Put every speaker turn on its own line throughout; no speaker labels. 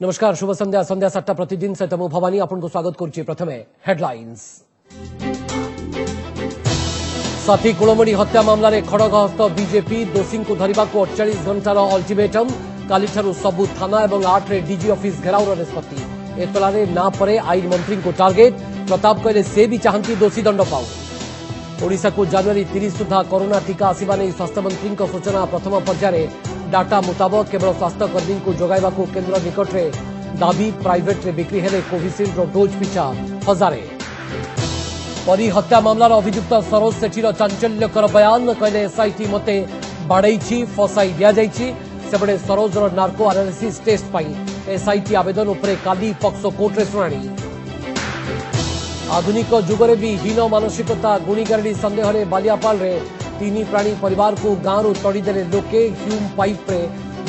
नमस्कार शुभ संध्या संध्या 7टा प्रतिदिन सहित मु भवानी आपको स्वागत करुच्ची। प्रथमे हेडलाइंस। साथी कुलमणि हत्या मामला रे खड़गहस्त बीजेपी दोषी को धरने को 48 घंटार अल्टिमेटम काली सबु थाना और 8 रे डीजी ऑफिस घेराव निष्पत्ति। एतलारे ना परे आईन मंत्री को टार्गेट। प्रताप कहले से भी चाहती दोषी दंड पाऊ। ओडिशा को जनवरी 30 सुधा कोरोना टीका आसिबा नै स्वास्थ्य मंत्री सूचना। प्रथम पर्यायर डाटा मुताबक केवल स्वास्थ्यकर्मी को जोगाइबा को केन्द्र निकट में दाबी। प्राइवेट रे बिक्री हेले कोविशील्ड डोज पिछा 1000। परी हत्या मामलार अभियुक्त सरोज सेठीर चांचल्यकर बयान। कहले एसआईटी मते बाड़ई फसाई दि जाइछि। सेपटे सरोजर नार्को एनालिसिस टेस्ट पाई एसआईटी आवेदन उपरे काली पक्सो कोर्ट रे शुणाणी। आधुनिक जुगरे भी हीन मानसिकता गुणीगारेडी संदेह रे बालियापाल रे 3 प्राणी परिवार को गांव तड़ीदेले लोके। ह्यूम पाइप रे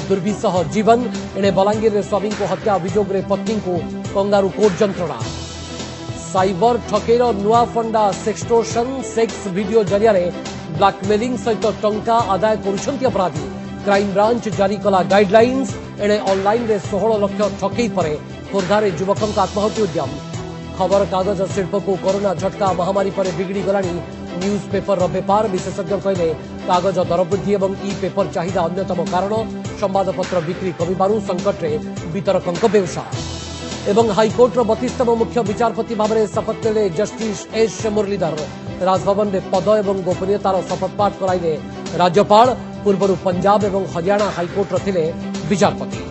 दुर्विसह जीवन। एणे बलांगीर रे स्वामी को हत्या अभियोग रे पत्नी को कंगारू कोर्ट जंत्रणा। साइबर ठकेर नुआ फंडा सेक्सटोर्शन सेक्स वीडियो जरिया ब्लैकमेलिंग सहित टंका आदाय करुछंती अपराधी। क्राइम ब्रांच जारी कला गाइडलाइंस। एणे ऑनलाइन रे 16 लाख ठकई परे खोर्धारे युवकों का आत्महत्या उद्यम। खबर कागज शिल्प को कोरोना झटका महामारी पर बिगड़ी गलानी न्यूज पेपर बेपार। विशेषज्ञ कहले कागज दर वृद्धि और ई पेपर चाहिदा अन्यतम कारण। संवादपत्र बिक्री कमिबारु संकट रे वितरकंक व्यवसाय। एवं हाईकोर्टर 32तम मुख्य विचारपति भाव में शपथ ले जस्टिस एस मुरलीधर। राजभवन में पद और गोपनीयतार शपथपाठ कराइले राज्यपाल। पूर्व पंजाब और हरियाणा हाईकोर्टर थिले विचारपति।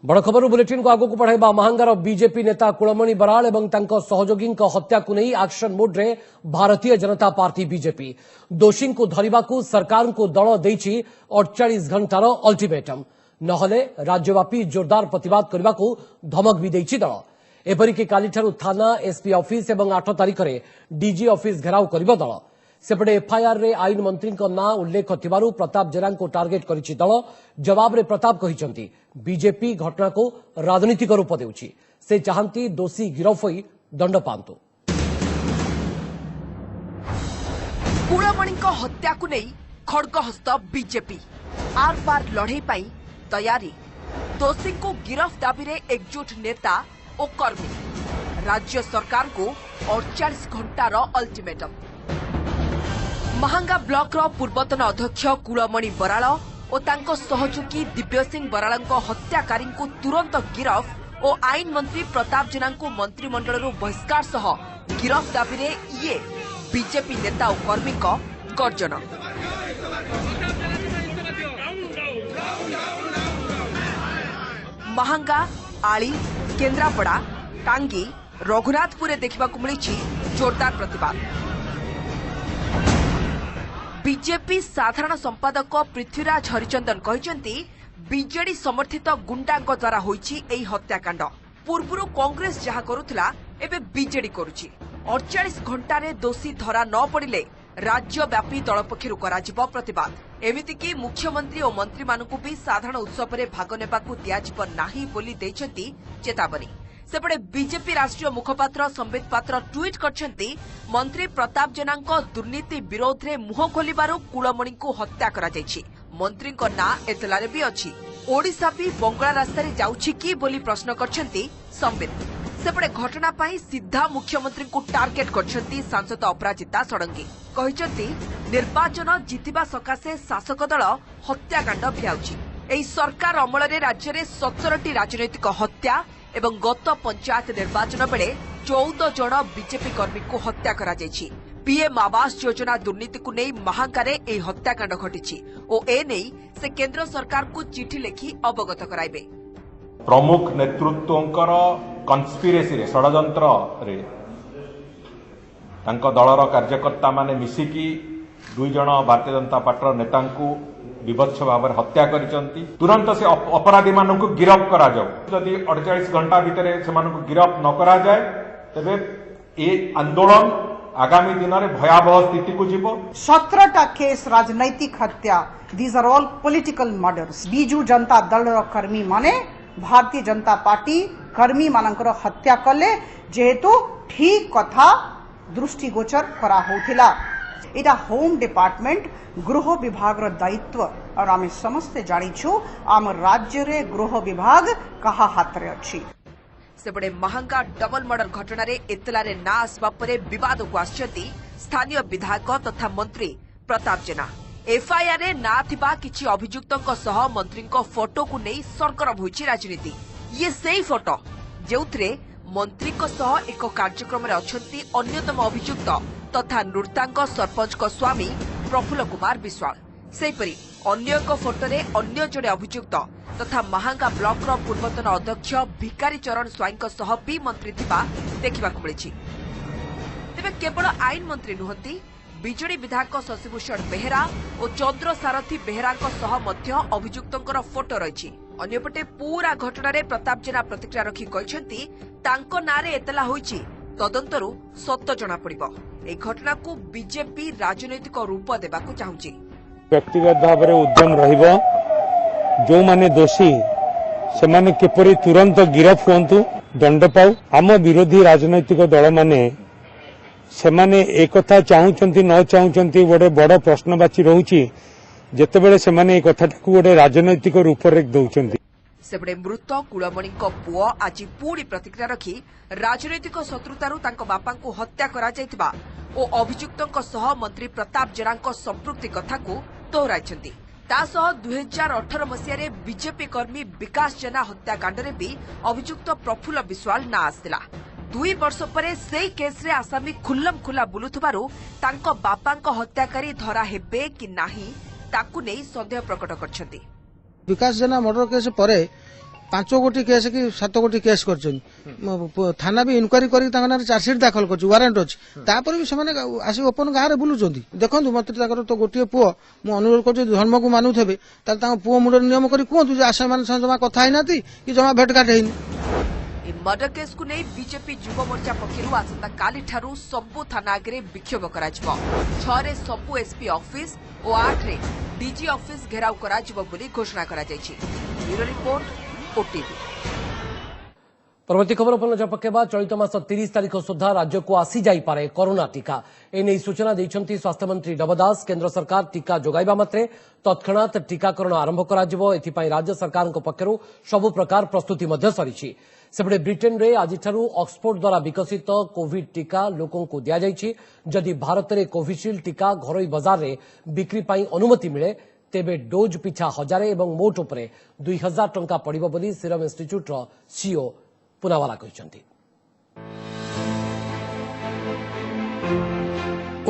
बड़ खबर बुलेटिन को आगक बढ़ाइबा। महांगार बीजेपी नेता कुलमणि बराल और सहयोगी हत्या को नहीं एक्शन मोड रे भारतीय जनता पार्टी बीजेपी दोषी को धरने को सरकार को दल देछि 48 घंटार अल्टिमेटम। नहले राज्यव्यापी जोरदार प्रतिवाद करने को धमक भी देछि दल। एपरिक काली थाना एसपी ऑफिस और 8 तारिख में डीजी ऑफिस घेराव करिबो दल। सेपटे एफआईआर रे आईन मंत्री ना उल्लेख थिबारु प्रताप जेरा को टार्गेट करिछि दल। जवाब रे प्रताप कहिसंती बीजेपी घटना को राजनीतिक रूप देउछि। से चाहती दोषी गिरफ होई दंड पांतु।
कुलमणि हत्या को नहीं खड़गहस्त बीजेपी आर पार लड़ाई पाई तैयारी। दोषी को गिरफ दाबी रे एकजुट नेता और कर्मी। राज्य सरकार को 48 घंटार अल्टिमेटम। महांगा ब्लॉक रो पूर्वतन अध्यक्ष कुलमणि बराल और तांको सहयोगी दिव्य सिंह बराल हत्याकारी को तुरंत गिरफ और आईन मंत्री प्रताप जेना को मंत्रिमंडल बहिष्कार सह गिरफ दाबी रे ये बीजेपी नेता और कर्मी गर्जन। महांगा आली केन्द्रापड़ा टांगी रघुनाथपुर देखा मिली जोरदार प्रतिवाद। बीजेपी साधारण संपादक पृथ्वीराज हरिचंदन कहते बीजेडी समर्थित गुंडा द्वारा होईछि एई हत्याकांड। पूर्वरु कांग्रेस जहा करुथिला एबे बीजेडी करुछि। 48 घंटारे दोषी धरा न पड़िले राज्यव्यापी दल पक्षरु कराजिबो प्रतिवाद। एमितिकी मुख्यमंत्री और मंत्री मानकु भी साधारण उत्सव में भाग नेबाकु दियाजिबो नाही बोली दैछंती चेतावनी। सेपटे बीजेपी राष्ट्रीय मुखपात्र संबित पात्र ट्वीट करछंती मंत्री प्रताप जेना दुर्नीति विरोध रे मुह खोलिबारु कुलमणि को हत्या करा जायछि। मंत्री को ना एतलारे भी अछि। ओडिशा भी बंगला रास्ता रे जाउछि कि बोली प्रश्न करछंती संबित। सेपटे घटना पाई सीधा मुख्यमंत्री को टार्गेट करछंती सांसद अपराजिता षडंगी। कहिछंती निर्वाचन जितिबा सकाशे शासक दल हत्याकांड भियाउछि। एई सरकार अमल रे राज्य रे 17टी राजनैतिक हत्या एवं गत पंचायत निर्वाचन बेले 14 जन बीजेपी कर्मी को हत्या करा जायछि। पीएम आवास योजना दुर्नीति को नहीं महांगारे ए हत्याकांड घटिछि और ए नहीं से केंद्र सरकार को चिठी लिखि अवगत कराइबे।
प्रमुख नेतृत्वंकर कन्स्पिरेसी रे षडयंत्र रे तांको दलर कार्यकर्ता माने मिसिकी 2 जन भारतीय जनता पार्टी नेता को विभत्स भाव हत्या करिसंती। तुरंत से अपराधी मानक गिरफ करा जाओ। यदि 48 घंटा भितर से गिरफ न करा जाए तेबे ए आंदोलन आगामी दिन में भयावह स्थिति को जीवो।
17टा केस राजनैतिक हत्या। These are all political murders. Biju Janata Dal कर्मी माने भारतीय जनता पार्टी कर्मी मानकर हत्या कले जेहेतु ठीक कथा दृष्टिगोचर करा होथिला। एटा होम डिपार्टमेंट गृह विभाग दायित्व और आम समस्ते जानिछु आम राज्य रे गृह विभाग कहा हाथ रे अछि।
सेपटे महंगा डबल मर्डर घटना रे एतलारे ना आसबा परे विवाद को आछथि स्थानीय विधायक तथा मंत्री प्रताप जेना। एफआईआर रे ना थिबा किछि अभियुक्तक सह मंत्री फोटो को नहीं सरगरम होइछि राजनीति। ये सेही फोटो जेउथरे मंत्री सह एक कार्यक्रम रे अछंती अन्यतम अभियुक्त तथा नृतांग सरपंच स्वामी प्रफुल्ल कुमार विश्वाल। सेहीपरि अन्य एक फोटोरे अन्य जड़े अभियुक्त तथा महांगा ब्लॉक रो पूर्वतन अध्यक्ष भिकारी चरण स्वाईं सह भी मंत्री थिबा देखिबाकु मिलिछि। तेबे केवल आईन मंत्री नुहंती बिजेडी विधायक शशिभूषण बेहेरा और चंद्र सारथी बेहेरा सह मध्य अभियुक्तंकर फोटो रही। अन्यपटे पूरा घटना रे प्रताप जेना प्रतिक्रिया रखी कहछंती तांको नारे एतला होईछि तदंतरु सत्य जणा पड़िबो। ए घटना को बीजेपी राजनैतिक रूप देबाकू चाहूछि।
व्यक्तिगत भाव में उद्यम रहिबो जो माने दोषी से माने किपरि तुरंत गिरफ हुंतु दंड पाउ। आम विरोधी राजनैतिक दल माने से माने एकथा चाहूचंती न चाहूचंती गोटे बड़ प्रश्नवाची रहुछि जेतेबेले से माने ए कथाटाकू गोटे राजनैतिक रूप रे दउचंती।
सेपटे मृत कुलमणि पुओ आज पुणी प्रतिक्रिया रखी राजनैतिक शत्रुतारू तांको बापांकु हत्या करा जायतिबा ओ अभियुक्तंक सह मंत्री प्रताप जेनांक संपृक्ति कथाकू दोहराइछंती। तासह 2018 मसियारे बीजेपी कर्मी विकास जेना हत्याकांड रे भी अभियुक्त प्रफुल्ल विश्वाल ना आसला। 2 वर्ष परे सेई केस रे आसामी खुल्लम खुला बुलुथबारू तांको बापांक हत्याकारी धरा हेबे कि नाही ताकू नै संदेह प्रकट करछंती।
विकास जेना मर्डर केस पर 5 गोटी केस कि 7 गोटी केस कर थाना भी इनक्वारी कर चार्जसीट दाखल कर वारंट अच्छी तापर भी से आसी ओपन गाँव में बुलूं। देखो मत तो गोटे पुओ मुझे अनुरोध कर धर्म को मानुथे पुओ मुंडे नियम कर कहतु आसाम जमा कथा कि जमा भेटघाट है।
मर्डर केस को नहीं बीजेपी युव मोर्चा पक्षर आसंता काली ठारू सबु थाना आगे विक्षोभ कर 6 रे सबु एसपी ऑफिस और 8 रे डीजी ऑफिस घेराव करा घोषणा करा जायछि। Bureau report OTV.
परवर्ती खबर पर नजर पकेबा चलित मास 30 तारिख सुधा राज्य को आसी जाई पारे कोरोना टीका एने सूचना देइछंती स्वास्थ्य मंत्री डबदास। केंद्र सरकार टीका जोगाइबा मात्रे तत्क्षणात टीकाकरण आरंभ कराजिबो। एथिपाई राज्य सरकार पक्षरु सबु प्रकार प्रस्तुति मध्य सरिछि। सेपटे ब्रिटेन रे आजिठारू ऑक्सफोर्ड द्वारा विकसित कोविड टीका लोकों को दिया जाइछि। जदि भारत में कोविशील्ड टीका घरोई बाजार रे बिक्री पाई अनुमति मिले तेबे डोज पिछा 1000 एवं मोट उपरे 2000 टंका पड़िबो बोली सीरम इंस्टीट्यूट रो सीईओ पुनावाला कहिसंती।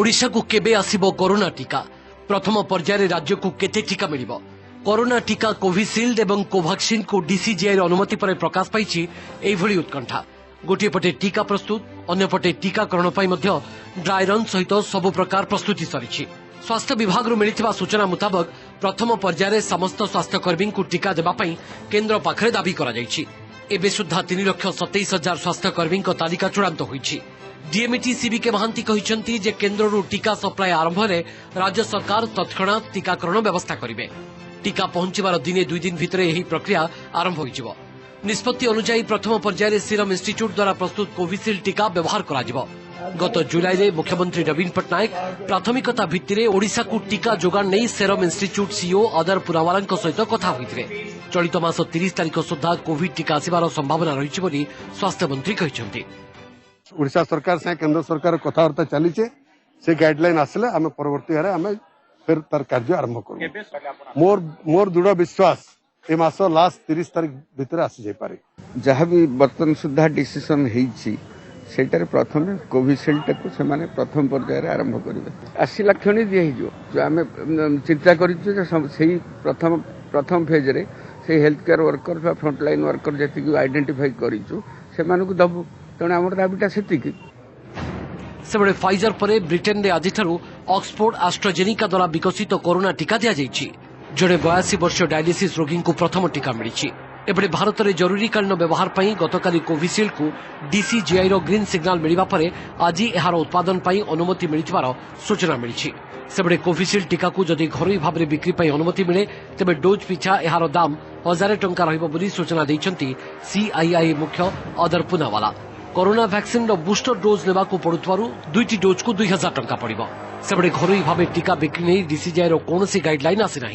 ओडिशा को केबे आसीबो कोरोना टीका? प्रथम पर्याय राज्य को केते टीका मिलिबो? कोरोना टीका कोविशील्ड एवं कोवैक्सीन को डीसीजीआई अनुमति पर प्रकाश पाई एभली उत्कंठा। गोटे पटे टीका प्रस्तुत अन्य पटे टीकाकरण ड्राई रन सहित सबु प्रकार प्रस्तुति सरी। स्वास्थ्य विभाग मिलिथिबा सूचना मुताबक प्रथम पर्याय समस्त स्वास्थ्यकर्मी को टीका देवाई केन्द्र पाखरे दाबी करा जायछि। एबे सुद्धा 3,27,000 स्वास्थ्यकर्मी तालिका चूड़ांत होइछि। डीएमईटी सीबीके महांती कहिसंती जे केन्द्ररू टीका सप्लाई आरंभ में राज्य सरकार तत्क्षणात टीकाकरण व्यवस्था करिवे। टीका पहुंचबार दिने 2 दिन भितर यही प्रक्रिया आरंभ होइजिवो। निष्पत्ति अनुसार प्रथम पर्याय सीरम इंस्टीट्यूट द्वारा प्रस्तुत कोविशील्ड टीका व्यवहार कराजिवो। गत जुलाई में मुख्यमंत्री नवीन पट्टनायक प्राथमिकता भित्तिरे ओडिशा को टीका जोगाण नहीं Serum Institute CEO Adar Poonawalla सहित कथा होइथिले। चलित मास 30 तारिख सुधा कोविड टीका आसिबार संभावना रहिछि बोली स्वास्थ्य मंत्री कहिसंती।
ओडिशा सरकार से केंद्र सरकार कथबार्ता चलीचे से गाइडलाइन आसले आम परवर्ती आम फिर तार कार्य आरंभ करूँ। मोर दृढ़ विश्वास ए मास लास्ट 30 तारिख भितर आसी जाय पारे।
जहाँ भी बर्तन सुधा डिसीजन होइछि सेटारे प्रथम कोविशील्ड को से माने प्रथम पर्याय आरंभ करेंगे। 80 लाख खणी दिया जो आम चिंता करी प्रथम फेज रे से health care worker frontline worker जी आइडेंटिफाई करूँ से दबू तेणु आम दाबीटा सेतिकी।
सेबड़े फाइजर पर ब्रिटेन में आज ऑक्सफोर्ड एस्ट्राजेनिका द्वारा विकसित कोरोना टीका दि जाइछि। जड़े 82 वर्ष डायलिसिस रोगी को प्रथम टीका मिली। एबड़े भारत में जरूरीकालीन व्यवहार पर गतकाली कोविशील्ड को डीसीजीआई ग्रीन सिग्नाल मिलवा पर आज यार उत्पादन पर अनुमति मिलिथिबार सूचना मिली। सेबड़े कोविशील्ड टीका को जदि घरोई भाव में बिक्री पर अनुमति मिले तेबे डोज पिछा यार दाम 1000 टंका रहिबो बोली सूचना दैछंती सीआईआई मुख्य Adar Poonawalla. Corona vaccine booster dose नेबाकू पड़ुथवारू 2टी डोज को 2000 टंका पड़िबो। सेपटे घरोई भाव टीका बिक्री नहीं डीसीजीआई कौन गाइडलाइन आसी ना।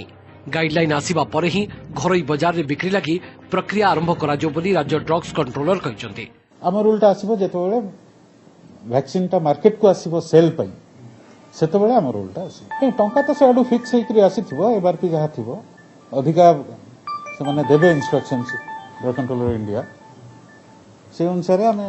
गाइडलाइन आसिबा परे ही घरोई बाजार में बिक्री लगी प्रक्रिया आरंभ करा बोली राज्य ड्रग्स कंट्रोलर कहते।
आम रूलटा आसो जो वैक्सीन टा मार्केट को आसो सेल से आम रूलटा आसो टंका तो से फिक्स होकर आसीथिबो एमआरपी जहाँ थी अधिका से माने देबे इंस्ट्रक्शंस ड्रग कंट्रोलर इंडिया से अनुसार आम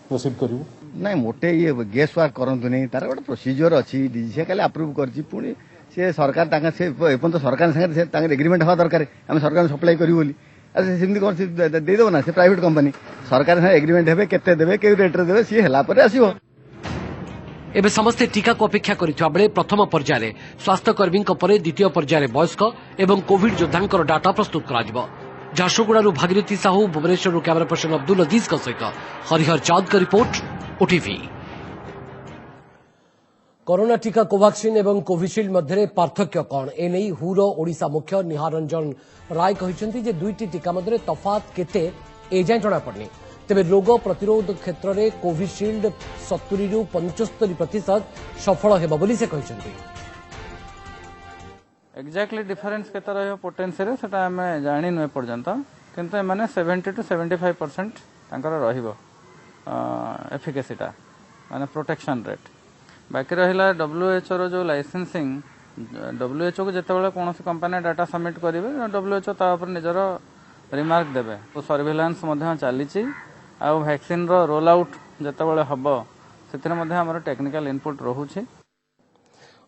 प्रोसीड करू।
नहीं मोटे ये गेस वर्क करंतु नहीं तार गोटे प्रोसीजर अच्छी डीजी खाली अप्रूव करछि पुणी से सरकार तांका से एपन तो सरकार संगे तांका एग्रीमेंट हवा दरकार हम सरकार सप्लाई करियो बोली अरे सेमती कोन से दे देबो ना से प्राइवेट कंपनी सरकार संगे एग्रीमेंट हेबे केते देबे के रेट रे देबे सी हला परे आसीबो।
एबे समस्ते टीका को अपेक्षा करिथवा बेले प्रथम पर्याय स्वास्थ्यकर्मी द्वितीय पर्याय वयस्क एवं कोविड योद्धांकर डाटा प्रस्तुत करा। झारसुगुड़ारू भागीरथी साहू, भुवनेश्वर कैमरा पर्सन अब्दुल अजीज सहित हरिहर चाँद का रिपोर्ट ओटीवी। कोरोना टीका कोवाक्सिन एवं कोविशील्ड मध्य पार्थक्य कौन एने हुर ओडिशा मुख्य निहार रंजन राय कहते जे दुईटी टीका मध्य तफात केते एजाए जना पड़नी। तेबे रोग प्रतिरोध क्षेत्र में कोविशील्ड 70 ରୁ 75% सफल हेबो बोली से कहते।
एक्जाक्टली डिफरेंस केते रहयो पोटेंशियल सेटा हमें जानि न पर्यंत किंतु माने 70 to 75% तांकर रहिबो एफिकेसीटा माने प्रोटेक्शन रेट। बाकी रहिला WHO रो जो लाइसेंसिंग WHO को जेतेबेले कोनोसी कंपनी डाटा सबमिट करिवे WHO ता ऊपर निजर रिमार्क देबे तो सर्वेलेंस मध्य चलीची आ वैक्सीन रो रोल आउट जेतेबेले हबो सेतिरे मध्य हमर टेक्निकल इनपुट रहुछि।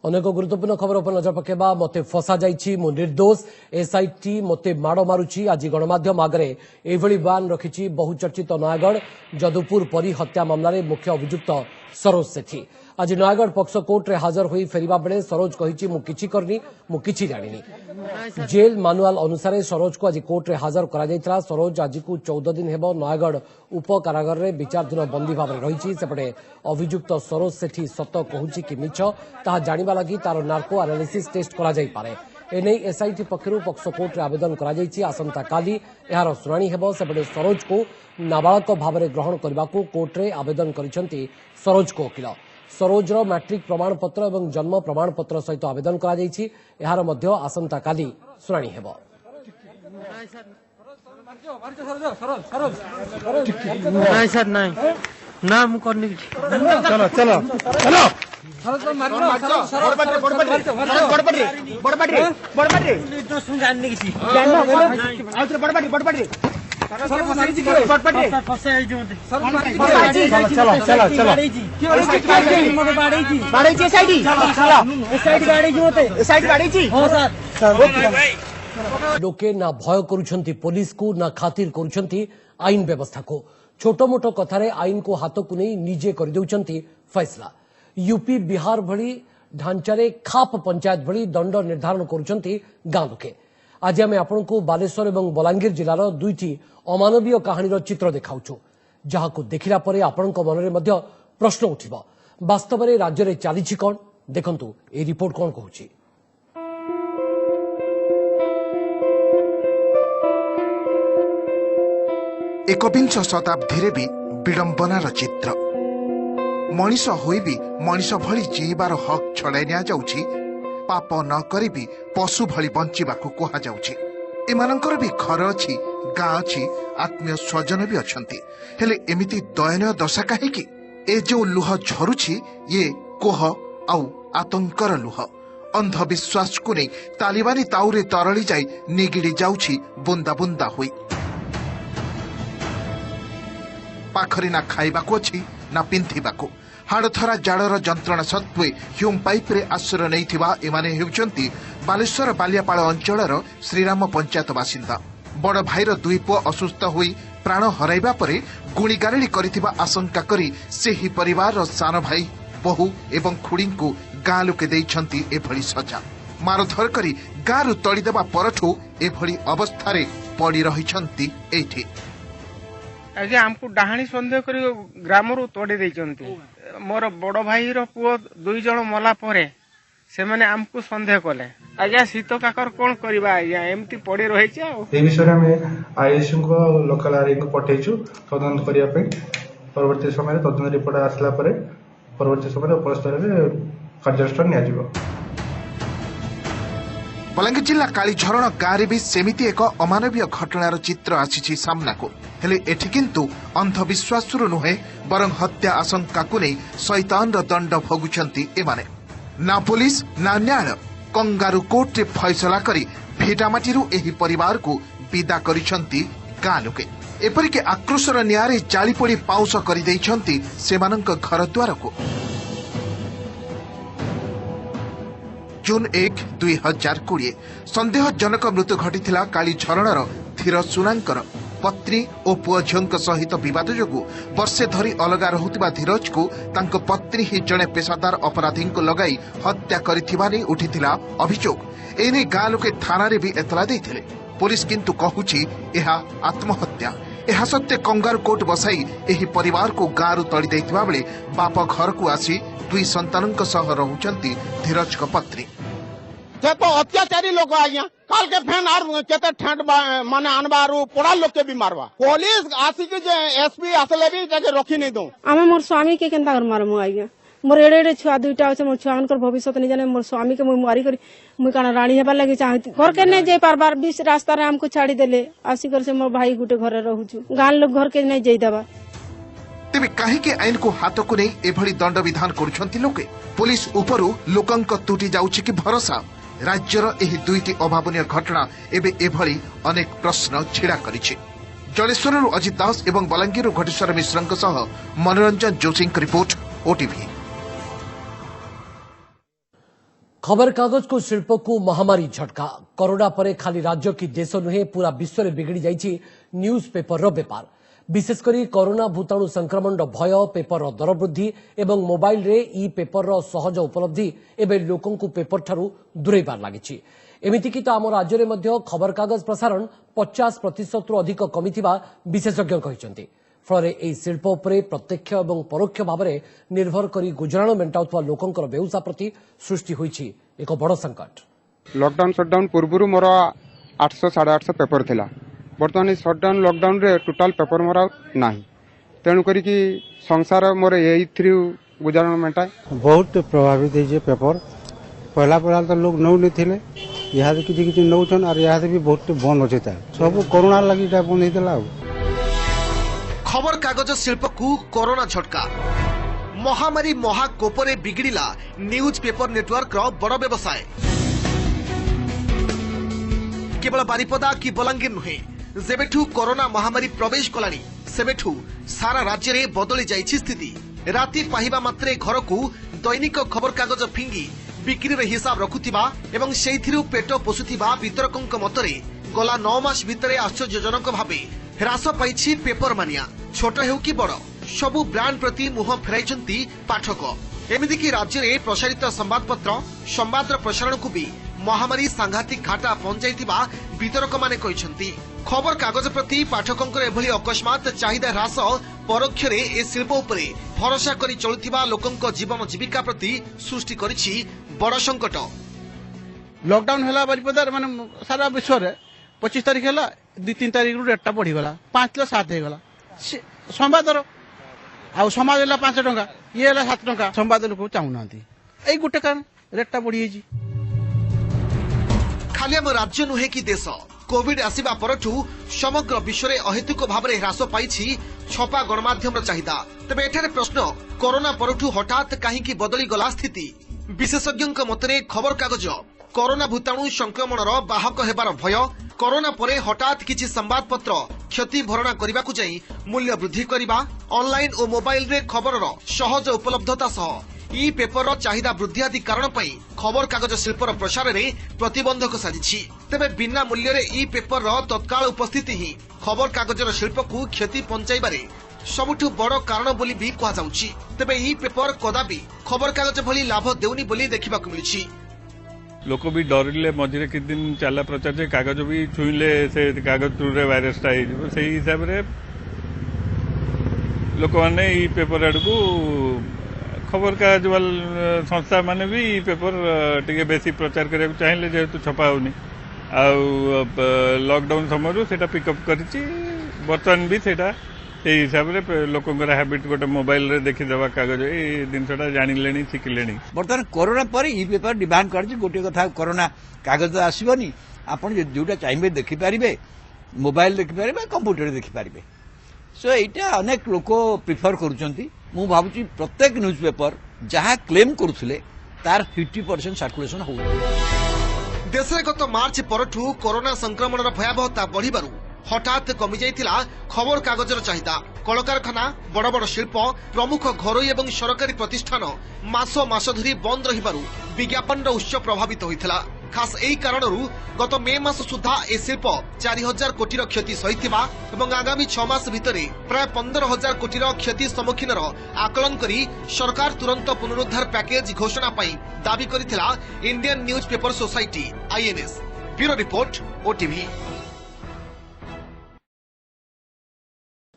अनेक गुरुत्वपूर्ण खबर पर नजर पकेबा मते फसा जाइछि मो निर्दोष एसआईटी मते माड़ मारुछि। आज गणमाध्यम आगरे एभली बयान रखिछि बहुचर्चित नयागढ़ जदुपुर परी हत्या मामला मुख्य अभियुक्त सरोज सेठी। आज नयागढ़ पक्सो कोर्ट रे हाजर होई फेरिबा बेले सरोज कहिछि मु किछि करनी मु किछि जानिनी। जेल मानुआल अनुसार सरोज को आज कोर्ट रे हाजर करा जायतिला। सरोज आज को 14 दिन हेबो नयागढ़ उप कारागार रे विचाराधीन बंदी भाव में रहिछि। सेपटे अभियुक्त सरोज सेठी सत कहूछि कि मिछ ताहा जानिबा लागि तार नार्को एनालिसिस टेस्ट करा जाय पारे। एने एसआईटी पक्षरु पक्सो कोर्ट रे आवेदन करा जायछि। आसंता काली एहार सुनानी हेबो। सेपटे सरोज को नाबालक भाव में ग्रहण करबाकू कोर्ट रे आवेदन करिसेंती सरोज को वकील। सरोजर मैट्रिक प्रमाणपत्र और जन्म प्रमाणपत्र सहित आवेदन करा जायछि। एहार मध्य आसंता काली सुनानी हेबो।
ना मु करनी चलो चलो चलो
लोके ना भय करुछंती पुलिस को ना खातिर करुछंती आईन व्यवस्था को। छोट मोट कथारे आईन को हाथ को नहीं निजे कर देउछंती फैसला। यूपी बिहार भली ढांचारे खाप पंचायत भली दंड निर्धारण करुछंती गां लोके। आज आम आपण को बालेश्वर और बलांगीर जिलार दुईटी अमानवीय कहानीर चित्र देखाउछु जहां को देखिला परे आपणक मनरे मध्य प्रश्न उठिबो वास्तव में राज्य रे चालीछि कोन देखंतु ए रिपोर्ट कोन कहूछि।
एकविंश शताब्दी भी विडंबनार चित्र मनीष होई भी मनीष भली जीवार हक छड़ाई निया जाउछि। पाप न करी भी पशु भली बंचिबाकू कुहा जाउछि। एमानंकर भी घर अछि गाँ अछि आत्मीय स्वजन भी अछंती हेले एमिति दयनीय दशा काहेकि ए जो लुह झरुछि ये कोह आउ आतंकर लुह अंधविश्वास को नहीं तालिबानी ताउरे तरली जाई निगिड़ी जाउछि बुंदा बुंदा होई। पाखरी ना खाइबाकू अछि ना पिंथिबाकू हाड़थरा जाड़र जंत्रणा सत्वे ह्यूम पाइप रे आश्रय नैथिबा एमाने हेउचंती बालेश्वर बालियापाଳ अंचलर श्रीराम पंचायत बासिंदा। बड़ भाईर दुई पुଅ असुस्थ होई प्राण हराइबा परे गुणीगारेड़ी करिथिबा आशंका करी सेही परिवार सान भाई बहु एवं खुड़ींकु गाँ लोके देइछंती एभली सजा। मारधर करी गाँरु तळीदेबा परठू एभली अवस्थारे पड़ी रहिछंती एठी।
आज्ञा हमको डाहाणी सन्देह कर ग्रामरू तोड़ी देइछंती। मोर बड़ भाई पुओ दुई जण मला परे से माने हमको सन्देह कले। आज्ञा शीत काकर कोन करबा आज्ञा एमती पड़ी रहिছে आ ए विषय में आईएससी को लोकल आरआई को पठेछु तदंत करिया पे। परवर्ती समय तदंत रिपोर्ट आसला परे परवर्ती समय उपर स्तर रे
କାର୍ଯ୍ୟାନୁଷ୍ଠାନ ନିଆଯିବ।
बलांगीर जिला कालीझरण गाँव भी सेमिति एक अमानवीय घटनार चित्र आसी सामनाकू हेले एठी किंतु अंधविश्वास नुहे बरं हत्या आशंका को नहीं शैतान दंड भोगुंट एमाने ना पुलिस ना न्याय कंगारू कोर्ट रे फैसला करी भिटामाटी एही परिवार को विदा करिसंती गाँ लोके एपरिके आक्रोशर निआरे जालीपोड़ी पाउस कर घर द्वार को जून 1, 2020 संदेहजनक मृत्यु घटी कालीझरणर धीर सुनांकर पत्नी और पुओ झीओं सहित बद जो वर्षे धरी अलगा रहुतिबा धीरज को तांक पत्नी ही जड़े पेशादार अपराधी को लगाई हत्या करिथिबानी उठिथिला अभियोग एने गाँ लोके थाना रे भी एतला देथिले पुलिस किंतु कहूची एहा आत्महत्या एहा सत्य कंगारू कोर्ट बसाई एही परिवार को गाँव तड़ी देथिबा बेले बाप घर को आसी 2 संतानों सह रहुचंती धीरज को पत्नी
से तो अत्याचारी लोग आज्ञा काल के फैन आर केते ठंड माने अनबारू पड़ा लोग के भी मारवा पुलिस आसिक जे एसपी आसले भी जाके रखी नहीं दो
आमे मोर स्वामी के केनता कर मारमु आज्ञा मोर एडे एडे छुआ दुईटा আছে मोर छुआनकर भविष्य नहीं जाने मोर स्वामी के मुई मारी करी मुई काना रानी हेबा लागि चाहती घर के नहीं जे पारबार बीच रास्ता रे हमको छाड़ी देले आसिकर से मोर भाई गुटे घरे रहूछु गान लोग घर के नहीं जई देबा
तेबे काहे आईन को हाथ को नहीं एभली दंड विधान करुछंती लोके पुलिस उपरु लोकंक तुटी जाउछि कि भरोसा राज्यर एही दुईटी अभावनीय घटना एबे एभली अनेक प्रश्न छिड़ा करिछि। जलेश्वरରୁ अजित दास एवं बलांगीरରୁ घटेश्वर मिश्रଙ୍କ सह मनोरंजन जोशीଙ୍କ रिपोर्ट ओटीवी।
खबर कागज को शिल्प को महामारी झटका कोरोना पर खाली राज्य की देश नुहे पूरा विश्व में बिगड़ी जाइछि न्यूज पेपर रो व्यापार विशेषकर कोरोना भूताणु संक्रमण भय पेपर दर वृद्धि एवं मोबाइल रे ई पेपर सहज उपलब्धि एवं लोकों को पेपर ठारू दूरेबार लगी एमितिकी तो आम राज्य में खबर कागज प्रसारण 50% अधिक कमिथिबा विशेषज्ञ कहते फल यह शिल्प उपरे प्रत्यक्ष और परोक्ष भाव में निर्भर कर गुजराण मेटाउवा लोकों व्यवसाय प्रति सृष्टि होइछि एक बड़ संकट।
लॉकडाउन शटडाउन पूर्व मोर 800 850 पेपर थिला बर्तमान शटडाउन लॉकडाउन रे टोटाल पेपर मोर ना तेणुक संसार मोर यही गुजारण मेटाए
बहुत प्रभावित है पेपर पहला पहला तो लोग नौ नहीं थे यहाँ किसी नौन और यहाँ भी बहुत बंद अच्छे सब कोरोना लगी बंद होता।
खबर कागज शिल्प को कोरोना झटका महामारी महाकोपरे बिगड़िला न्यूज पेपर नेटवर्क रो बड़ व्यवसाय केवल बारिपदा कि बलांगीर नुहे जेबेठू कोरोना महामारी प्रवेश कलानी सेबेठू सारा राज्य रे बदली जाइछि स्थिति राति पाहिबा मात्रे घर को दैनिक खबर कागज फिंगी बिक्री रे हिसाब रखुथिबा एवं सेइथिरु पेट पोसुथिबा वितरकंक मतरे गला 9 मास भितरे आश्चर्यजनक भावे ह्रास पाइछि पेपर मानिया छोट हेउ कि बड़ सबु ब्रांड प्रति मुह फेराइछंती पाठक एमिदिकी राज्य रे प्रसारित संवादपत्र संवादर प्रसारण को भी महामारी सांघातिक घाटा पहुंचाइथिबा वितरक माने कहिसंती खबर कागज प्रति पाठकंकर एभली अकस्मात चाहिदा ह्रास परोक्ष रे ए शिल्प उपरे भरोसा करी चलुथिबा लोकंक जीवन जीविका प्रति सृष्टि करिछि बड़ संकट।
लॉकडाउन हैला बारिपदार माने सारा विश्व रे 25 तारिख हैला 2-3 तारिख रु रेटटा बढ़ी गला 5 7 हे गला संवादर आ समाज हैला 5 टका ये हैला 7 टका संवाद लोक चाहू नांती एई गुटे कारण रेटटा बढ़ी हेजी
खाली हम राज्य नुहे कि देश कोविड आसिबा परठू समग्र विश्व में अहेतुक भाव में ह्रास पाइछि छपा गणमाध्यम चाहिदा तबे एठारे प्रश्न कोरोना परठू हठात कहीं बदली गला स्थिति विशेषज्ञ मतरे खबर कागज कोरोना भूताणु संक्रमणर बाहक हेबार भय कोरोना परे हठात किछि संवादपत्र क्षति भरणा करने को जाई मूल्य वृद्धि करने ऑनलाइन और मोबाइल रे खबर सहज उपलब्धता सह ई पेपर चाहिदा वृद्धि आदि कारण पई खबर कागज शिल्पर प्रसार रे प्रतिबंधक साजिछि तेबे बिना मूल्य रे ई पेपर तत्काल उपस्थिति ही खबर कागजर शिल्प को क्षति पहुंचाइबारे सबुठु बड़ कारण बोली भी कहा जाउछि तेबे ई पेपर कदापि खबर कागज भली लाभ देउनी बोली देखिबा को मिलछि
लोक भी डरिले मझे कि दिन चला प्रचार जे कागज भी छुईले से कागज रे वायरस टा से हिसाब रे लोक माने ई पेपर आडू खबर कागज वाला संस्था माने भी पेपर टिके बेसी प्रचार करने चाहिए जेहेतु छपा होनी लॉकडाउन समय से पिकअप करिछि बर्तमान भी सेटा
এই হিসাବରେ ଲୋକଙ୍କର ହାବିଟ୍ ଗୋଟେ ମୋବାଇଲରେ ଦେଖିଦେବା କାଗଜ ଏଇ ଜିନିଷଟା ଜାଣିଲେଣି ଶିଖିଲେଣି।
ବର୍ତ୍ତମାନ କରୋନା ପରେ ଇ ପେପର ଡିମାଣ୍ଡ କରିଛି। ଗୋଟିଏ କଥା କରୋନା କାଗଜ ଆସିବନି, ଆପଣ ଯୋଉଟା ଚାହିଁବେ ଦେଖିପାରିବେ, ମୋବାଇଲ ଦେଖିପାରିବେ, କମ୍ପ୍ୟୁଟରରେ ଦେଖିପାରିବେ। ସୋ ଏଇଟା ଅନେକ ଲୋକ ପ୍ରିଫର କରୁଛନ୍ତି। ମୁଁ ଭାବୁଛି ପ୍ରତ୍ୟେକ ନ୍ୟୁଜ୍ ପେପର ଯାହା କ୍ଲେମ୍ କରୁଥିଲେ ତାର 50% ସାର୍କୁଲେସନ ହଉଛି।
ଦେଶରେ ଗତ ମାର୍ଚ୍ଚ ପରଠୁ କରୋନା ସଂକ୍ରମଣର ଭୟାବହତା ବଢ଼ିବାରୁ ହଠାତ୍ କମିଯାଇଥିଲା ଖବରକାଗଜର ଚାହିଦା। କଳକାରଖାନା, ବଡ଼ ବଡ଼ ଶିଳ୍ପ, ପ୍ରମୁଖ ଘରୋଇ ଏବଂ ସରକାରୀ ପ୍ରତିଷ୍ଠାନ ମାସ ମାସ ଧରି ବନ୍ଦ ରହିବାରୁ ବିଜ୍ଞାପନର ଉତ୍ସ ପ୍ରଭାବିତ ହୋଇଥିଲା। ଖାସ୍ ଏହି କାରଣରୁ ଗତ ମେ ମାସ ସୁଦ୍ଧା ଏ ଶିଳ୍ପ 4000 କୋଟିର କ୍ଷତି ସହିଥିବା ଏବଂ ଆଗାମୀ 6 ମାସ ଭିତରେ ପ୍ରାୟ 15000 କୋଟିର କ୍ଷତି ସମ୍ମୁଖୀନର ଆକଳନ କରି ସରକାର ତୁରନ୍ତ ପୁନରୁଦ୍ଧାର ପ୍ୟାକେଜ ଘୋଷଣା ପାଇଁ ଦାବି କରିଥିଲା Indian news paper society INS। Bureau report OTV।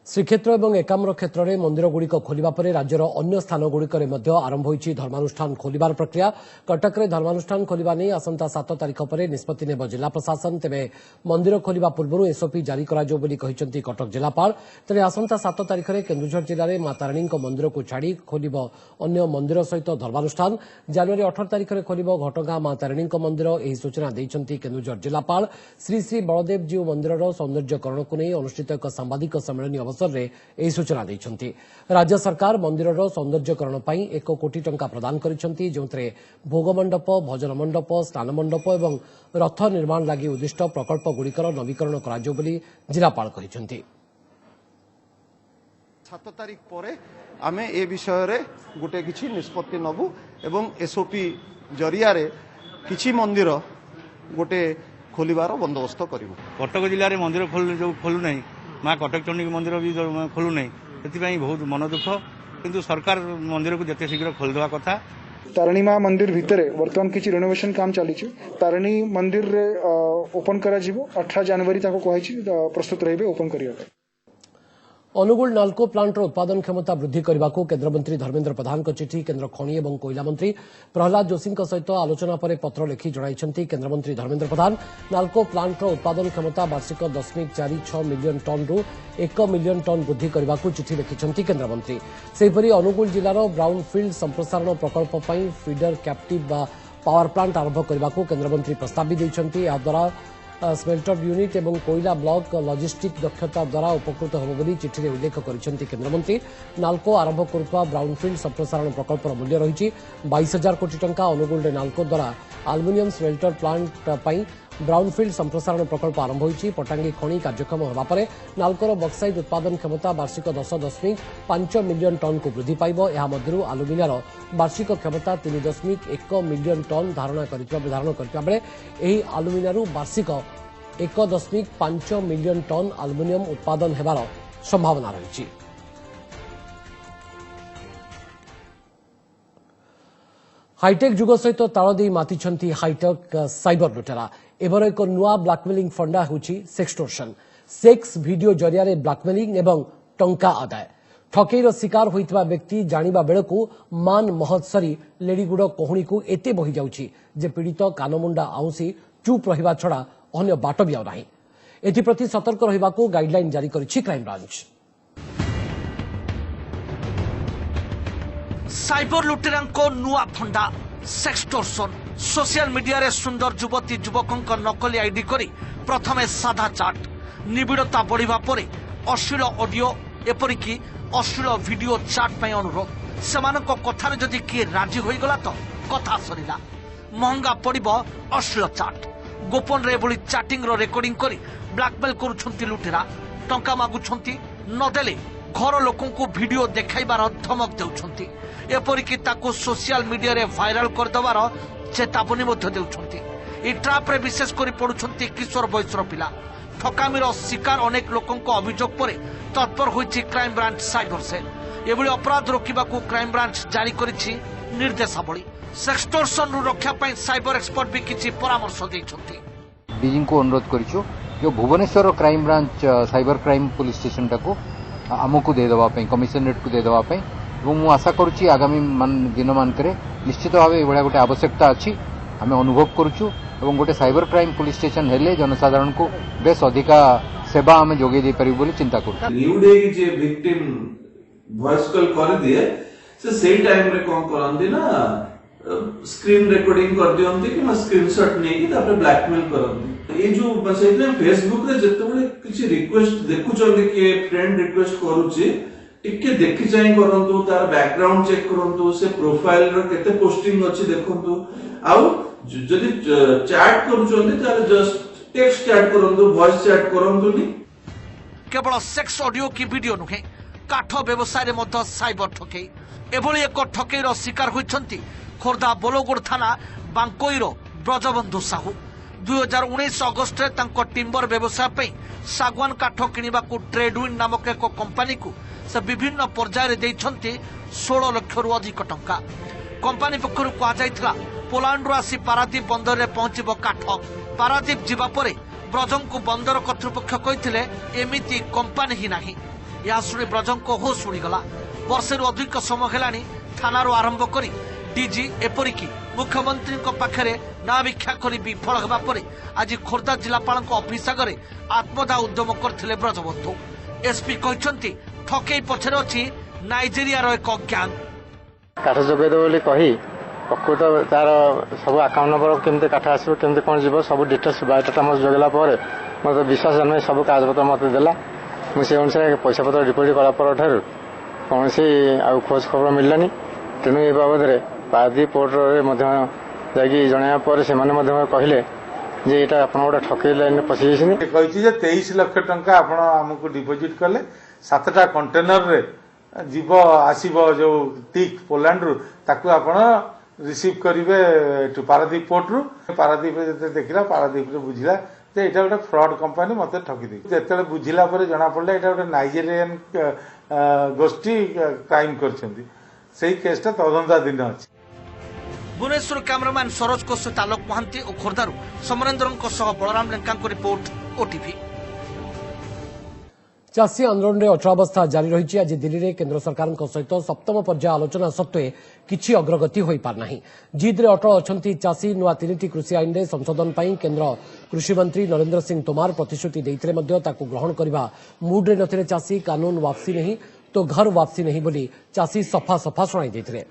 श्रीक्षेत्र और एकाम्र क्षेत्र में मंदिरगुड़िक खोलिबा परे राज्यर अन्य स्थानगुड़िकरे मध्य आरंभ होईछि धर्मानुष्ठान खोलिबार प्रक्रिया। कटक में धर्मानुष्ठान खोलिबा नै आसंता 7 तारिख पर निष्पत्ति नेब जिला प्रशासन। तेबे मंदिर खोलिबा पूर्व एसओपी जारी कराଯିବ ବୋଲି କହିଛନ୍ତି कटक जिलापाल। तेरे आसंता 7 तारिख में केन्दुझर जिले में मां तारिणी मंदिर को छाड़ी खोलिब अन्य मंदिर सहित धर्मानुष्ठान। जनवरी 18 तारिख में खोलिब घटगां मां तारिणी मंदिर। यही सूचना देइଛନ୍ତି केन्दुझर जिलापाल। श्री श्री बलदेव जीव मंदिर सौंदर्यकरण को नहीं अनुष्ठित एक सांबादिक सम्मेलन अवसर में सूचना देइଛନ୍ତି। राज्य सरकार मंदिर सौंदर्यकरण पर 1 कोटी टंका प्रदान करिଛନ୍ତି, जोंतरे भोग मंडप, भजन मंडप, स्नान मंडप और रथ निर्माण लगी उद्दिष्ट प्रकल्प गुड़िकर नवीकरण कराଯିବ ବୋଲି जिलापाल कहिଛନ୍ତି।
7 तारिख परे आमे ए विषय रे गोटे किछि निष्पत्ति नबु एवं एसओपी जरिया रे किछि मंदिर गोटे खोलिबार बंदोबस्त करिवु।
कटक जिले में मंदिर खोलु नहीं, माँ कटक चंडी मंदिर भी खोलु नहीं, से बहुत मन दुख। किंतु सरकार मंदिर को जिते शीघ्र खोलदेवा कथा।
तारिणी माँ मंदिर भितर वर्तमान किसी रेनोवेशन काम चली। तारिणी मंदिर रे ओपन करा जिवो 18 जनवरी तक कहि प्रस्तुत रहिबे ओपन करिया।
अनुगुल नाल्को प्लांटर उत्पादन क्षमता वृद्धि करने को केन्द्रमंत्री धर्मेन्द्र प्रधान को चिठी केन्द्र खनि और कोयला मंत्री प्रहलाद जोशी सहित आलोचना पर पत्र लिखि जणाइଛନ୍ତି केन्द्रमंत्री धर्मेन्द्र प्रधान। नाल्को प्लांटर उत्पादन क्षमता वार्षिक 0.46 मिलियन टन रु 1 मिलियन टन वृद्धि करने को चिठी लिखिଛନ୍ତି केन्द्रमंत्री। सेहिपरि अनुगुल जिलार ब्राउनफिल्ड संप्रसारण प्रकल्प पर फीडर कैप्टिव पावर प्लांट आरंभ करने को केन्द्रमंत्री प्रस्ताव भी देइଛନ୍ତି। याद्वारा स्मेल्टर यूनिट और कोयला ब्लॉक लॉजिस्टिक दक्षता द्वारा उपकृत होब बोली चिठी उल्लेख करिसेंति केन्द्रमंत्री। नाल्को आरंभ करुवा ब्राउनफिल्ड संप्रसारण प्रकल्पर मूल्य रही 22,000 कोटी टंका। अनुगुल नाल्को द्वारा आल्युमिनियम स्मेल्टर प्लांट पर ब्राउनफिल्ड संप्रसारण प्रकल्प आरंभ होईछि। पटांगी खनि कार्यक्षम होगा पर नाल्कोर बक्साइट उत्पादन क्षमता वार्षिक 10.5 मिलियन टन को वृद्धि पाइब। यह मध्यरु आलुमिनियर वार्षिक क्षमता 3.1 मिलियन टन धारण करथिबा बेले एही आलुमिनियर वार्षिक 1.5 मिलियन टन आलुमिनियम उत्पादन हेबार संभावना रही। हाईटेक जुग सहित ताल दे मातिଛନ୍ତି हाईटेक साइबर लुटेरा। एबर एक नुआ ब्लैकमेलिंग फंडा होची सेक्सटोर्शन। सेक्स वीडियो जरिया रे ब्लैकमेलिंग एवं टंका आदाय। ठकेईर शिकार होइतबा व्यक्ति जानिबा बेलकु मान महत्सरी लेडीगुड़ कहणी को एते बही जाउची जे पीड़ित कानमुंडा आउसी चुप रहिबा छड़ा अन्य बाट भी आउ नाही। एथिप्रति सतर्क रहिबाकू गाइडलाइन जारी करिछि क्राइम ब्रांच।
साइबर लुटेरांको नुआ फंडा सेक्सटोर्शन। सोशल मीडिया रे सुंदर युवती युवकों नकली आईडी करी प्रथमे साधा चाट निबिड़ता बढ़िबा परे अश्लील ऑडियो एपरिकी अश्लील वीडियो चाट पई अनुरोध। सेमानको कथारे जदि किए राजी होई गला तो कथा सरिला। महंगा पड़िबो अश्लील चाट। गोपन रे बोली चैटिंग रो रेकॉर्डिंग करी ब्लैकमेल करूछंती लुटेरा। टंका मागुछंती नदेले घर लोकों को वीडियो देखाइबार धमक देउछंती। एपरिकी ताको सोशल मीडिया रे वायरल कर दबार चेतावनी मध्य देउछंती। ई ट्रैप रे विशेष करी पडुछंती किशोर बयसर पिला। ठकामीर शिकार अनेक लोकों को अभियोग पर तत्पर होइछि क्राइम ब्रांच साइबर सेल। एभली अपराध रोकिबाकू क्राइम ब्रांच जारी करिछि निर्देशावली। सेक्सटोर्शन रु रक्षा पाई साइबर एक्सपर्ट भी किछि परामर्श दैछंती।
डीजी को अनुरोध करिछु जो Bhubaneswar crime branch cyber crime police station टाको आमको दे दवा पई कमिशनरेट को दे दवा पई। मु आशा करुछि आगामी दिन मानकरे निश्चित भाव एभलिया गोटे आवश्यकता अछि। आम अनुभव करुचु एवं गोटे साइबर क्राइम पुलिस स्टेशन हेले जनसाधारण को बेस अधिका सेवा आम जोगे दे पारिबु बोली चिंता करू।
न्यू डे जे विक्टिम वॉइस कॉल कर दिए से सेही टाइम रे कोन करंदी ना स्क्रीन रिकॉर्डिंग कर दियंती कि स्क्रीनशॉट नै कि तापर ब्लैकमेल करंदी। ए जो बसैते फेसबुक रे जते बळे किछि रिक्वेस्ट देखुचंदी कि फ्रेंड रिक्वेस्ट करूची टिके देखि चाहि करंतु तार बैकग्राउंड चेक करंतु से प्रोफाइल रो केते पोस्टिंग अछि देखंतु आउ जदि चैट करूचंदी तार जस्ट टेक्स्ट चैट करंतु वॉइस चैट करंतु नी।
केवल सेक्स ऑडियो की वीडियो नुहे काठ व्यवसाय रे मध्य साइबर ठकेई एभली एक ठकेईर शिकार होइछंती खोर्धा बोलोगुड़ थाना बांकोईर ब्रजबंधु साहू। 2019 अगस्ट रे टिम्बर व्यवसाय पे सागवान काठ किनिबाकू ट्रेडविन नामक एक कंपनी को से विभिन्न पर्यायर देइछंती 16 लाख रु अधिक टंका। कंपनी पक्षरु कहा जायतिला पोलैंड आसी पारादीप बंदर रे पहुंचबो काठ। पारादीप जिबा परे ब्रजं को बंदर कर्तृपक्ष कहिथिले एमिति कंपनी ही नाही। या सुनी ब्रजं को होश उड़ीगला। वर्षेरु अधिक समय हेलानी थानारू आरंभ करी डीजी एपरिकी मुख्यमंत्री पाखरे ना भिक्षा करी विफल हेबा परे आज खोर्धा जिलापाल ऑफिस आगे आत्मदाह उद्यम करथिले ब्रजबंधु। एसपी कहते ठकेई पछरे अछि नाइजेरियार एक गैंग।
काठ जोगेद बोली कही प्रकृत तार सब अकाउंट नंबर केमती काठ आसो केमती कौन जीव सब डिटेल्स बायोडाटा मत जोगला मत विश्वास जन्म सब कागजपत्र मत देला मुझे अनुसार पैसा पत्र डिपोजिट कलापर ठार कौन खोज खबर मिललानी। तेणु ए बाबद पारादीप पोर्ट जाकि जनवा से कहले जे एटा आपण गोटे ठकेई लाइन पशि
कही 23 लाख टंका आपण आमको डिपोजिट कले 7टा कंटेनर रे जीव आसीबो जो टिक पोलैंड रु ताकू आपण रिसीव करिवे पारादीप पोर्ट रु। पारादीप जते देखिला पारादीप रे बुझिला जे एटा गोटे फ्रॉड कंपनी मते ठकी दी। जेते बुझिला परे जणा पड़ले एटा गोटे नाइजेरियन गोष्ठी क्राइम करछंती सेही केसटा तदंताधीन अछि।
भुवनेश्वर कैमरामैन सरोज को सहित आलोक महांती और खोर्धारू समरेन्द्रन बलराम लेंका रिपोर्ट ओटीवी।
चाषी आंदोलन में अचलावस्था जारी रही। आज दिल्ली में केंद्र सरकार सहित सप्तम पर्याय आलोचना सत्वे किछि अग्रगति हो पारना। जिद रे अटल अछंती चाषी। नुआ 3टी कृषि आईन रे संशोधन पई केंद्र कृषि मंत्री नरेंद्र सिंह तोमार प्रतिश्रुति देइथिले मध्य ताकू ग्रहण करबा मूड रे नथिले चाषी। कानून वापसी नहीं तो घर वापसी नहीं बोली चाषी सफा सफा शुणाई देइथिले।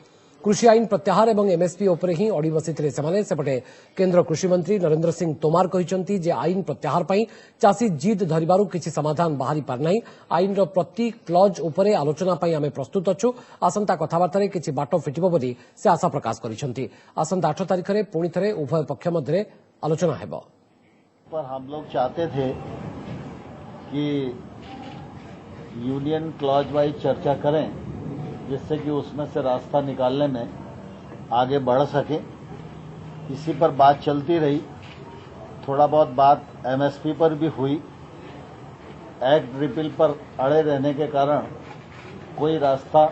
कृषि आईन प्रत्याहार एवं एमएसपी उपरे ही अड़ी बसिथिले सेमाने। सेपटे केंद्र कृषि मंत्री नरेंद्र सिंह तोमार कहिसंती जे आईन प्रत्याहार पई चाषी जिद धरिबारु किछि समाधान बाहरी पारनाई। आईन रो प्रति क्लॉज उपरे आलोचना पई आमे प्रस्तुत अछु। आसंता कथाबार्ता रे किछि बाटो फिटिबो बोली से आशा प्रकाश करिसंती। आसंता 8 तारिख रे पुणी थरे उभय पक्ष मध्य आलोचना हेबो।
पर हम लोग चाहते थे कि यूनियन क्लॉज वाइज चर्चा करें जिससे कि उसमें से रास्ता निकालने में आगे बढ़ सके। इसी पर बात चलती रही। थोड़ा बहुत बात एमएसपी पर भी हुई। एक्ट रिपील पर अड़े रहने के कारण कोई रास्ता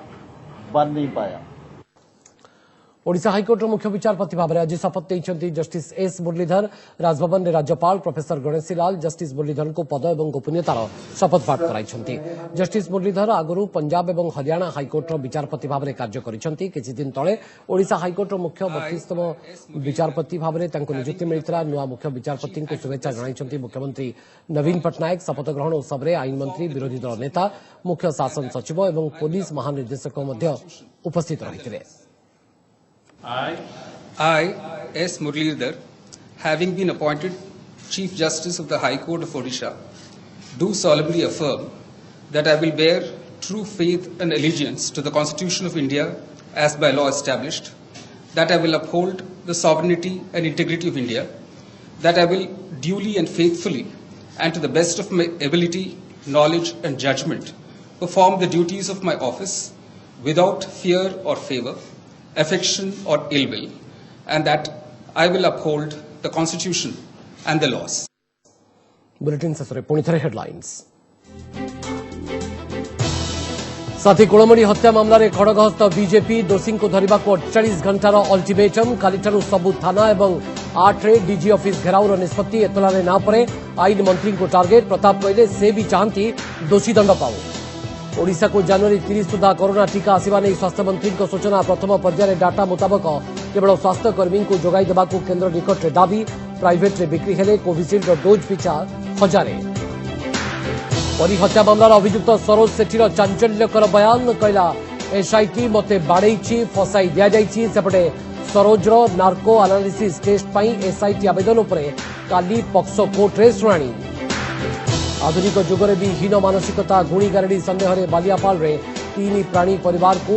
बन नहीं पाया।
ओडिशा हाईकोर्ट मुख्य विचारपति भाव में आज शपथ लेते जस्टिस एस मुरलीधर। राजभवन में राज्यपाल प्रोफेसर गणेशी लाल जस्टिस मुरलीधर को पद और गोपनीयतार शपथपाठ कराई। जस्टिस मुरलीधर आगु पंजाब और हरियाणा हाईकोर्ट विचारपति भाव में कार्य करिसेंती। किछि दिन तले ओडिशा हाईकोर्ट मुख्य 32तम विचारपति भाव में नियुक्ति मिलता। नुआ मुख्य विचारपति को शुभेच्छा जणाइछंती मुख्यमंत्री नवीन पट्टनायक। शपथ ग्रहण उत्सव में आईन मंत्री विरोधी दल नेता मुख्य शासन सचिव और पुलिस महानिर्देशक उपस्थित रही।
I, S. Muralidhar, having been appointed Chief Justice of the High Court of Odisha, do solemnly affirm that I will bear true faith and allegiance to the Constitution of India as by law established, that I will uphold the sovereignty and integrity of India, that I will duly and faithfully and to the best of my ability, knowledge and judgment perform the duties of my office without fear or favor, affection or ill will, and that I will uphold the Constitution and the laws.
Bulletin शेष पुणी थे headlines. साथी कुलमणि हत्या मामला रे खड़गहस्त BJP. दोषी को धरने को 48 घंटार अल्टिमेटम। कालीठारू सबु थाना और 8 रे डीजी ऑफिस घेराउर निष्पत्ति। एतलारे ना परे आईन मंत्री को टार्गेट। प्रताप कहले से भी चाहती दोषी दंड पाऊ। ओडिशा को जनवरी 30 सुधा कोरोना टीका आसवा नहीं स्वास्थ्य मंत्री सूचना। प्रथम पर्यायर डाटा मुताबक केवल स्वास्थ्यकर्मी को जोगाई देवाकू केन्द्र निकट में दाबी प्राइवेट में बिक्री हेले कोविशिल्ड डोज पिछा 1000। परी हत्या मामलार अभियुक्त सरोज सेठीर चांचल्यकर बयान कहला एसआईटी मते बाड़ेई फसाई दिया जाइछि। सेपटे सरोजर नार्को एनालिसिस टेस्ट पाई एसआईटी आवेदन उपरे काली पक्सो कोर्ट रे शुणाणी। आधुनिक जुगरे भी हीन मानसिकता गुणीगारेडी सन्देह रे बालियापाल रे 3 प्राणी परिवार को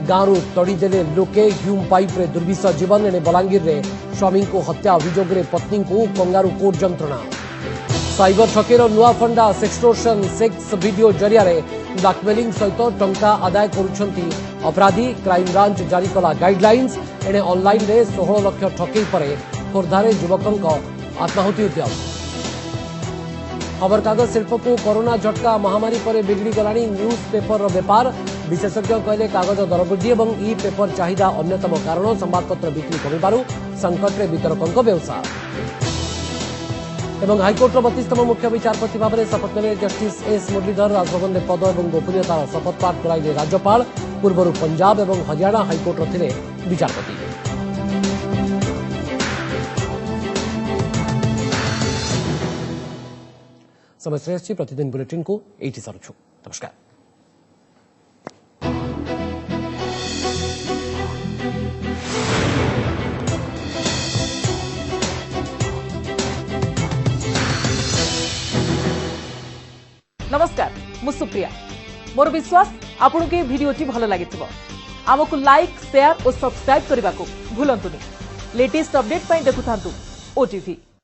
गांव तड़ीदेले लोके ह्यूम पाइप रे दुर्विष जीवन एने बलांगीर रे स्वामी को हत्या अभियोग रे पत्नी को कंगारू कोर्ट जंत्रणा। साइबर ठकेर नुआ फंडा सेक्सटोर्शन सेक्स वीडियो जरिया रे ब्लैकमेलिंग सहित टंका आदाय करुछंती अपराधी। क्राइम ब्रांच जारी कला गाइडलाइंस एने ऑनलाइन रे 16 लाख ठकेई परे खोर्धारे युवकंक आत्माहुति उद्यम। खबरकागज शिल्प को कोरोना झटका महामारी पर बिगड़ी गलानी न्यूज पेपर व्यापार। विशेषज्ञ कहले कागज दर वृद्धि और ई पेपर चाहिदा अन्यतम कारण। संवादपत्र बिक्री कमिबारु संकट में वितरकों व्यवसाय। एवं हाइकोर्टर 32तम मुख्य विचारपति भाव में शपथ नेले जस्टिस एस मुरलीधर। राजभवन में पद और गोपनीयतार शपथपाठ कराइले राज्यपाल। पूर्व पंजाब और हरियाणा हाइकोर्टर थिले विचारपति। समय श्रेष्ठ प्रतिदिन बुलेटिन को एटी सरुछु। नमस्कार।
नमस्कार मु सुप्रिया। मोर विश्वास आपन के वीडियोटी भल लगी आमको लाइक शेयर और सब्सक्राइब करने को भूलंतुनि। लेटेस्ट अपडेट देखुथांतु ओटीवी।